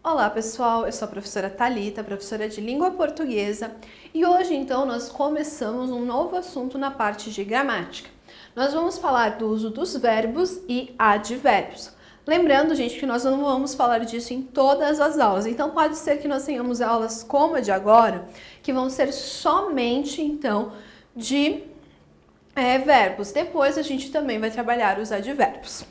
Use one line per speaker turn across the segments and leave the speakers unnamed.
Olá pessoal, eu sou a professora Thalita, professora de língua portuguesa, e hoje então nós começamos um novo assunto na parte de gramática. Nós vamos falar do uso dos verbos e advérbios. Lembrando, gente, que nós não vamos falar disso em todas as aulas, então pode ser que nós tenhamos aulas como a de agora, que vão ser somente então de verbos. Depois a gente também vai trabalhar os advérbios.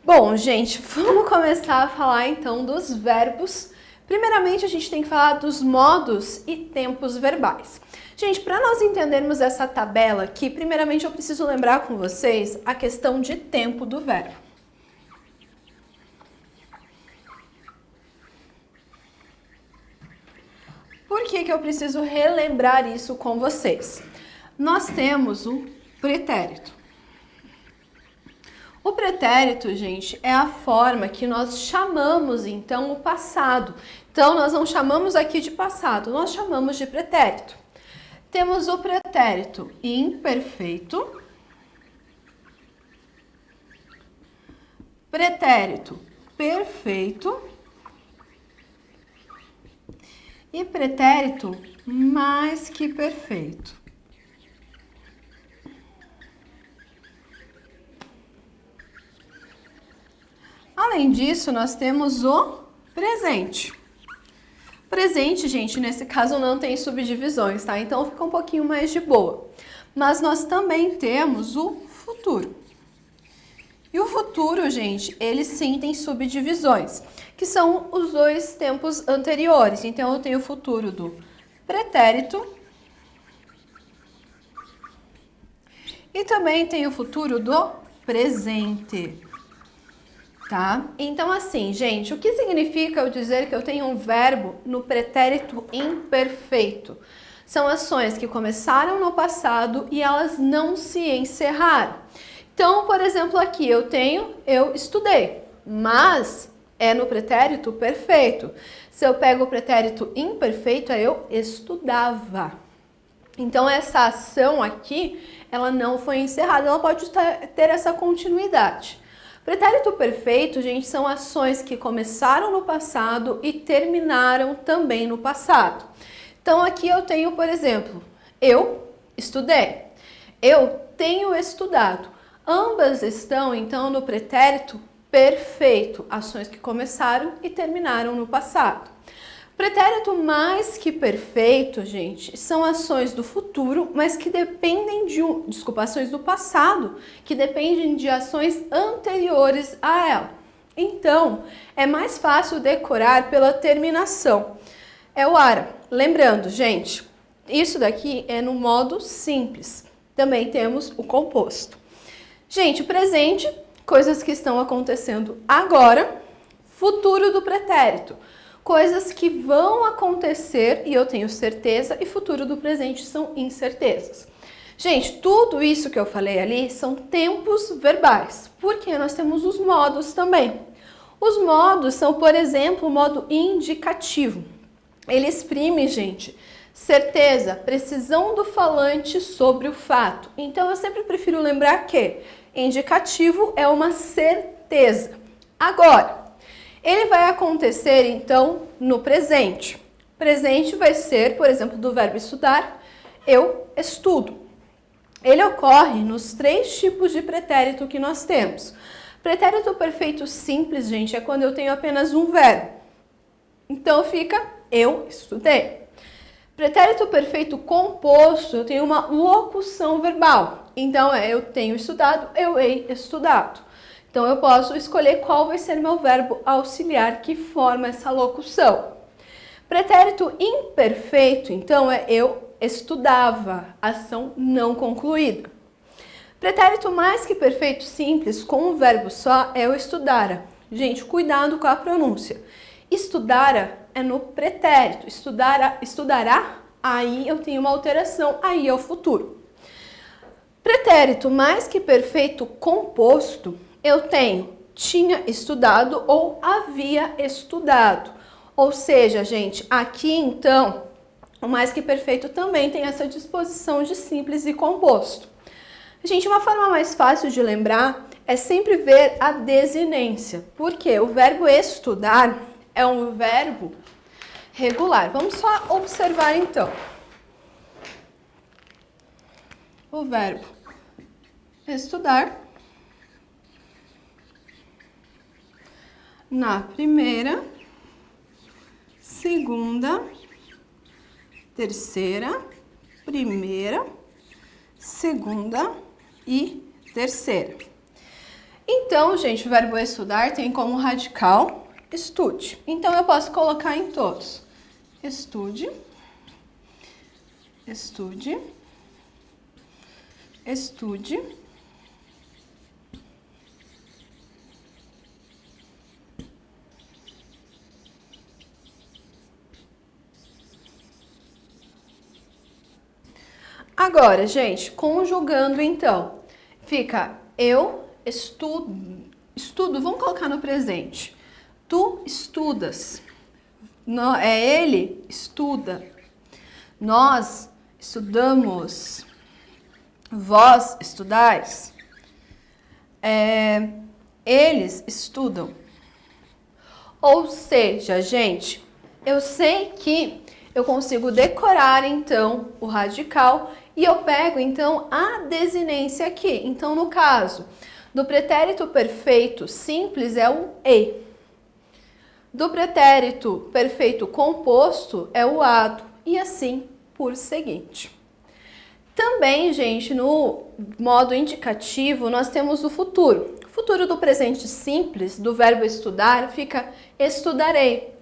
Bom, gente, vamos começar a falar então dos verbos. Primeiramente, a gente tem que falar dos modos e tempos verbais. Gente, para nós entendermos essa tabela aqui, primeiramente eu preciso lembrar com vocês a questão de tempo do verbo. Por que eu preciso relembrar isso com vocês? Nós temos o pretérito. O pretérito, gente, é a forma que nós chamamos, então, o passado. Então, nós não chamamos aqui de passado, nós chamamos de pretérito. Temos o pretérito imperfeito, pretérito perfeito e pretérito mais que perfeito. Além disso, nós temos o presente. Presente, gente, nesse caso não tem subdivisões, tá? Então fica um pouquinho mais de boa. Mas nós também temos o futuro. E o futuro, gente, ele sim tem subdivisões, que são os dois tempos anteriores. Então eu tenho o futuro do pretérito e também tenho o futuro do presente. Tá? Então, assim, gente, o que significa eu dizer que eu tenho um verbo no pretérito imperfeito? São ações que começaram no passado e elas não se encerraram. Então, por exemplo, aqui eu estudei, mas é no pretérito perfeito. Se eu pego o pretérito imperfeito, é eu estudava. Então, essa ação aqui, ela não foi encerrada, ela pode ter essa continuidade. Pretérito perfeito, gente, são ações que começaram no passado e terminaram também no passado. Então, aqui eu tenho, por exemplo, eu estudei, eu tenho estudado. Ambas estão, então, no pretérito perfeito, ações que começaram e terminaram no passado. Pretérito mais que perfeito, gente, são ações do futuro, mas que dependem ações do passado, que dependem de ações anteriores a ela. Então, é mais fácil decorar pela terminação. É o ara. Lembrando, gente, isso daqui é no modo simples. Também temos o composto. Gente, o presente, coisas que estão acontecendo agora. Futuro do pretérito. Coisas que vão acontecer e eu tenho certeza, e futuro do presente são incertezas. Gente, tudo isso que eu falei ali são tempos verbais, porque nós temos os modos também. Os modos são, por exemplo, o modo indicativo. Ele exprime, gente, certeza, precisão do falante sobre o fato. Então, eu sempre prefiro lembrar que indicativo é uma certeza. Agora, ele vai acontecer, então, no presente. Presente vai ser, por exemplo, do verbo estudar, eu estudo. Ele ocorre nos 3 tipos de pretérito que nós temos. Pretérito perfeito simples, gente, é quando eu tenho apenas um verbo. Então, fica eu estudei. Pretérito perfeito composto, eu tenho uma locução verbal. Então, eu tenho estudado, eu hei estudado. Então, eu posso escolher qual vai ser meu verbo auxiliar que forma essa locução. Pretérito imperfeito, então, é eu estudava, ação não concluída. Pretérito mais que perfeito simples, com um verbo só, é eu estudara. Gente, cuidado com a pronúncia. Estudara é no pretérito. Estudará, aí eu tenho uma alteração, aí é o futuro. Pretérito mais que perfeito composto, eu tenho tinha estudado ou havia estudado. Ou seja, gente, aqui então, o mais que perfeito também tem essa disposição de simples e composto. Gente, uma forma mais fácil de lembrar é sempre ver a desinência. Porque o verbo estudar é um verbo regular. Vamos só observar então. O verbo estudar na primeira, segunda, terceira, primeira, segunda e terceira. Então, gente, o verbo estudar tem como radical estude. Então, eu posso colocar em todos. Estude, estude, estude. Agora, gente, conjugando então, fica eu estudo, vamos colocar no presente. Tu estudas, ele estuda, nós estudamos, vós estudais, eles estudam. Ou seja, gente, eu sei que eu consigo decorar então o radical e eu pego então a desinência aqui. Então, no caso do pretérito perfeito simples é o e. Do pretérito perfeito composto é o ado e assim por seguinte. Também, gente, no modo indicativo nós temos o futuro. O futuro do presente simples do verbo estudar fica estudarei.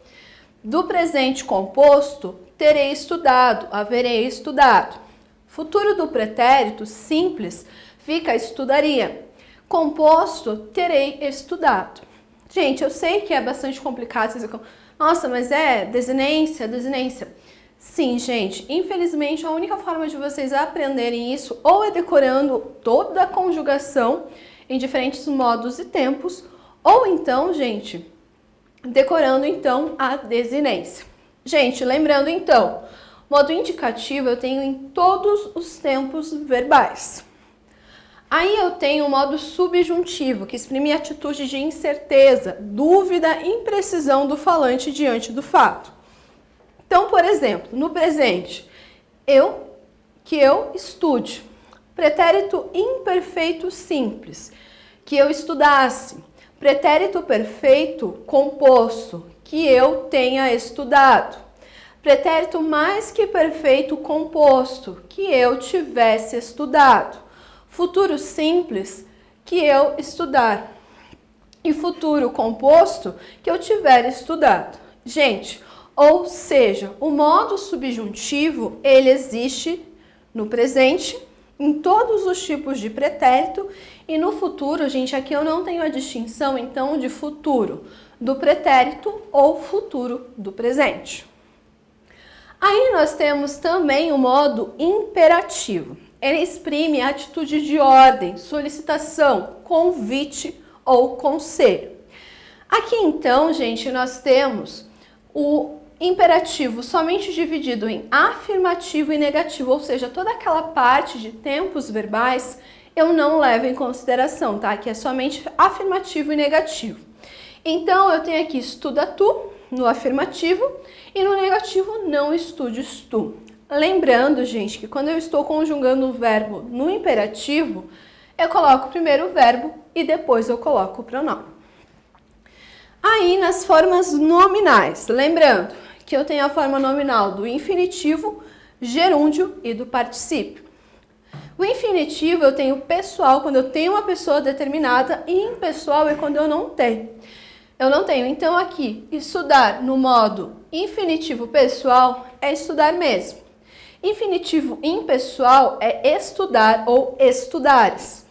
Do presente composto, terei estudado, haverei estudado. Futuro do pretérito simples fica estudaria. Composto, terei estudado. Gente, eu sei que é bastante complicado. Vocês ficam, nossa, mas é desinência, desinência. Sim, gente, infelizmente a única forma de vocês aprenderem isso ou é decorando toda a conjugação em diferentes modos e tempos, ou então, gente, decorando então a desinência. Gente, lembrando então, modo indicativo eu tenho em todos os tempos verbais. Aí eu tenho o modo subjuntivo, que exprime a atitude de incerteza, dúvida, imprecisão do falante diante do fato. Então, por exemplo, no presente, que eu estude. Pretérito imperfeito simples, que eu estudasse. Pretérito perfeito composto, que eu tenha estudado. Pretérito mais que perfeito composto, que eu tivesse estudado. Futuro simples, que eu estudar. E futuro composto, que eu tiver estudado. Gente, ou seja, o modo subjuntivo, ele existe no presente, em todos os tipos de pretérito, e no futuro, gente, aqui eu não tenho a distinção, então, de futuro do pretérito ou futuro do presente. Aí nós temos também o modo imperativo. Ele exprime a atitude de ordem, solicitação, convite ou conselho. Aqui então, gente, nós temos o imperativo somente dividido em afirmativo e negativo, ou seja, toda aquela parte de tempos verbais eu não levo em consideração, tá? Que é somente afirmativo e negativo. Então, eu tenho aqui estuda tu, no afirmativo, e no negativo, não estudes tu. Lembrando, gente, que quando eu estou conjugando o verbo no imperativo, eu coloco primeiro o verbo e depois eu coloco o pronome. Aí, nas formas nominais, lembrando que eu tenho a forma nominal do infinitivo, gerúndio e do particípio. O infinitivo eu tenho pessoal quando eu tenho uma pessoa determinada e impessoal é quando eu não tenho. Então aqui, estudar no modo infinitivo pessoal é estudar mesmo. Infinitivo impessoal é estudar ou estudares.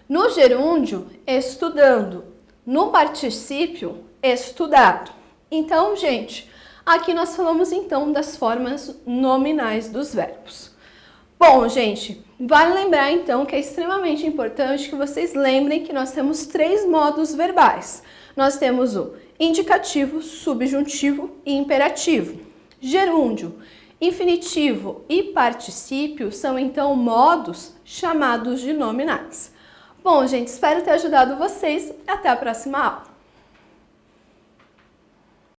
No gerúndio, estudando. No particípio, estudado. Então, gente, aqui nós falamos então das formas nominais dos verbos. Bom, gente, vale lembrar então que é extremamente importante que vocês lembrem que nós temos 3 modos verbais. Nós temos o indicativo, subjuntivo e imperativo. Gerúndio, infinitivo e particípio são então modos chamados de nominais. Bom, gente, espero ter ajudado vocês. Até a próxima aula.